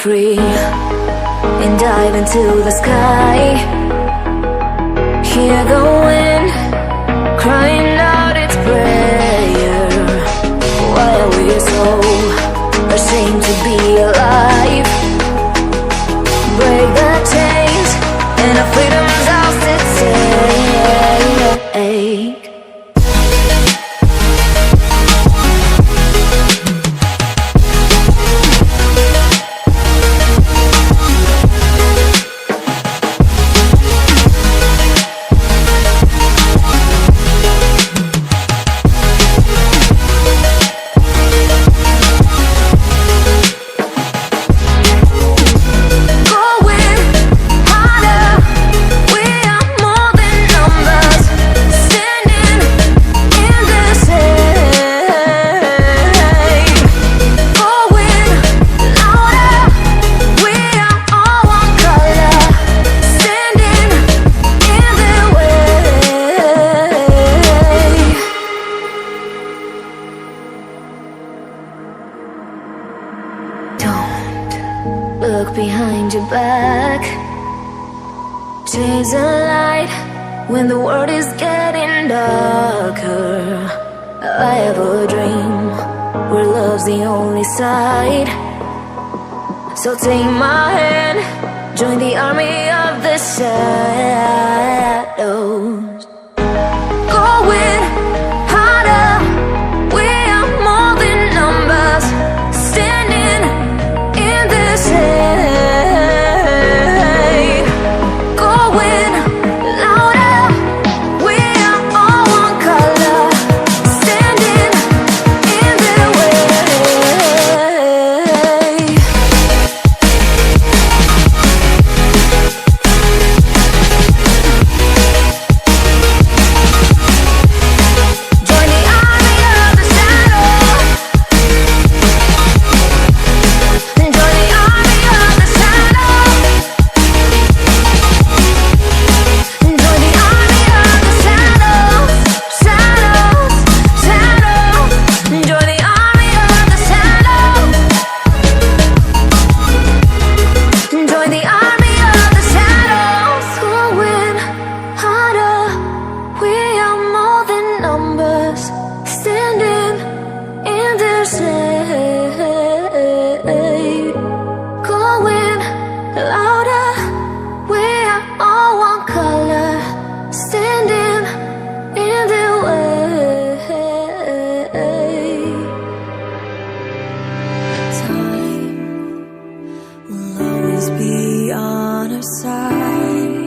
free and dive into the sky. Hear the wind crying out its prayer. Why are we so ashamed to be alive? Break the chains and our freedom's ours to take. Look behind your back. Chase a light when the world is getting darker. I have a dream where love's the only side. So take my hand, join the army of the shadows. Going harder, we are more than numbers, standing in this air. Going louder, we are all one color, standing in their way. Join the army of the shadow. Join the army of the shadow. Join the army of the shadows, shadows, shadows. Join the army of the shadows. Join the army of the shadows. Going harder, we are more than numbers, standing in their shade. Going louder, we are all one color, standing in their way. Time will always be on our side.